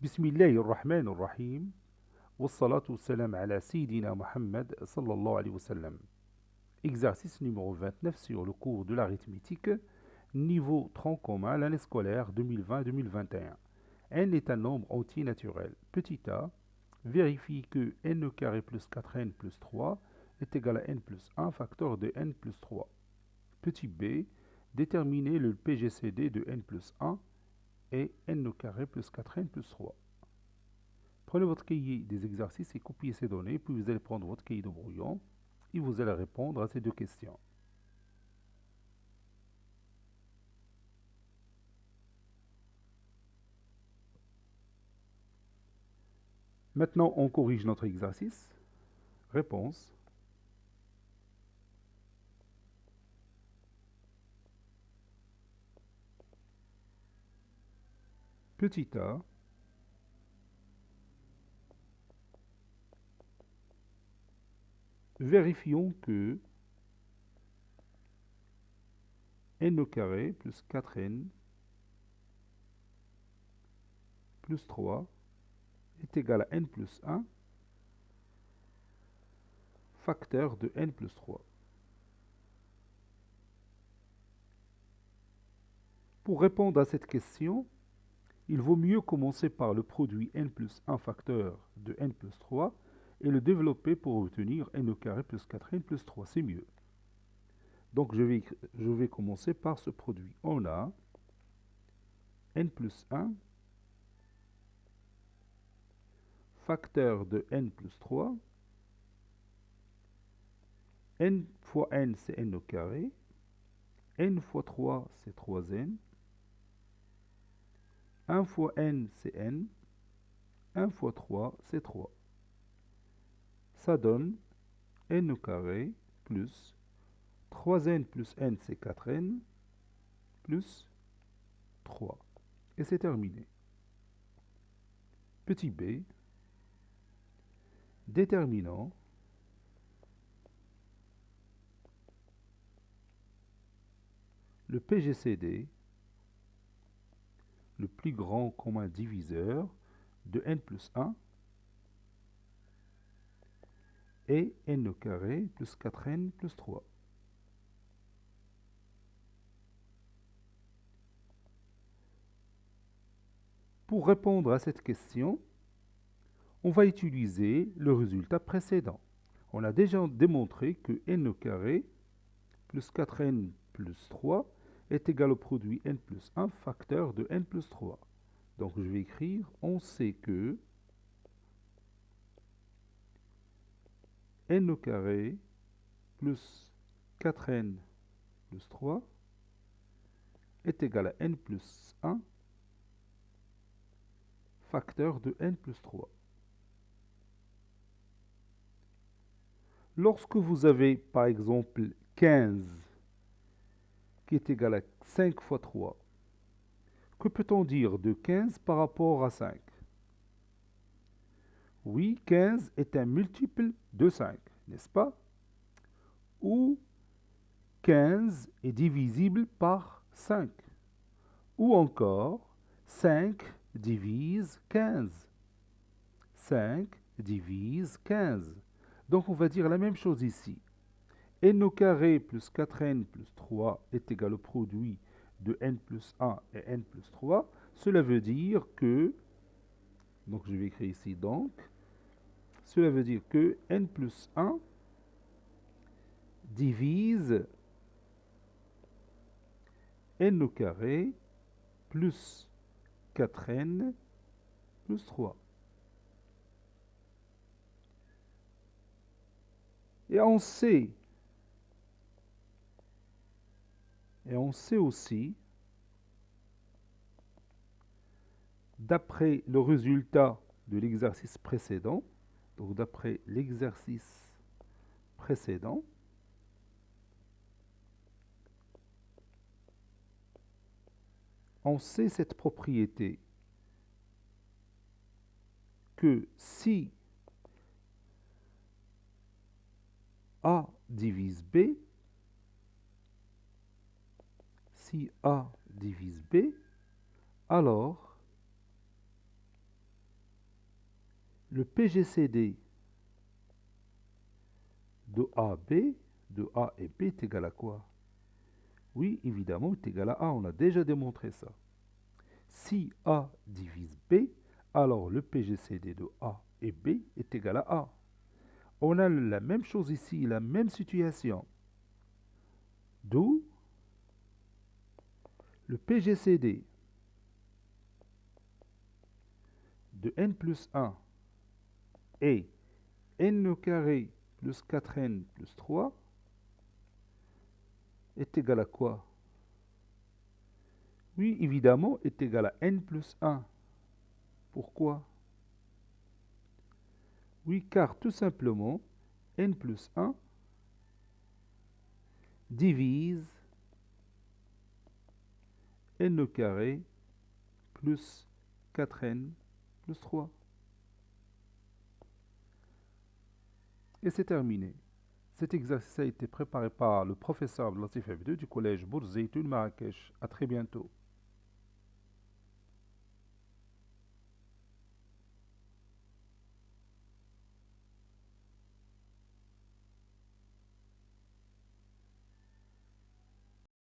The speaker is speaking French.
بسم الله الرحمن الرحيم والصلاة والسلام على Sayyidina Muhammad sallallahu alayhi wa sallam. Exercice numéro 29 sur le cours de l'arithmétique, niveau tronc commun, l'année scolaire 2020-2021. N est un nombre entier naturel. Petit a, vérifie que n au carré plus 4n plus 3 est égal à n plus 1 facteur de n plus 3. Petit b, déterminer le PGCD de n plus 1 et n au carré plus 4n plus 3. Prenez votre cahier des exercices et copiez ces données, puis vous allez prendre votre cahier de brouillon et vous allez répondre à ces deux questions. Maintenant, on corrige notre exercice. Réponse. Petit a. Vérifions que n au carré plus 4n plus 3 est égal à n plus 1 facteur de n plus 3. Pour répondre à cette question, il vaut mieux commencer par le produit n plus 1 facteur de n plus 3 et le développer pour obtenir n au carré plus 4n plus 3. C'est mieux. Donc je vais commencer par ce produit. On a n plus 1 facteur de n plus 3. N fois n, c'est n au carré. N fois 3, c'est 3n. 1 fois n, c'est n. 1 fois 3, c'est 3. Ça donne n au carré plus 3n plus n, c'est 4n, plus 3. Et c'est terminé. Petit b, déterminant le PGCD, le plus grand commun diviseur de n plus 1 et n au carré plus 4n plus 3. Pour répondre à cette question, on va utiliser le résultat précédent. On a déjà démontré que n au carré plus 4n plus 3 est égal au produit n plus 1 facteur de n plus 3. Donc je vais écrire, on sait que n au carré plus 4n plus 3 est égal à n plus 1 facteur de n plus 3. Lorsque vous avez, par exemple, 15 qui est égal à 5 fois 3, que peut-on dire de 15 par rapport à 5? Oui, 15 est un multiple de 5, n'est-ce pas? Ou 15 est divisible par 5. Ou encore, 5 divise 15. 5 divise 15. Donc on va dire la même chose ici. N au carré plus 4n plus 3 est égal au produit de n plus 1 et n plus 3. Cela veut dire que, donc je vais écrire ici donc, cela veut dire que n plus 1 divise n au carré plus 4n plus 3. Et on sait aussi, d'après le résultat de l'exercice précédent, donc d'après l'exercice précédent, on sait cette propriété que si A divise B, si A divise B, alors Le PGCD de AB, de A et B est égal à quoi? Oui, évidemment, est égal à A. On a déjà démontré ça. Si A divise B, alors le PGCD de A et B est égal à A. On a la même chose ici, la même situation. D'où le PGCD de n plus 1 et n au carré plus 4n plus 3 est égal à quoi? Oui, évidemment, est égal à n plus 1. Pourquoi? Oui, car tout simplement, n plus 1 divise n au carré plus 4n plus 3. Et c'est terminé. Cet exercice a été préparé par le professeur Abdelatif F2 du collège Bourzeitoun Marrakech. À très bientôt.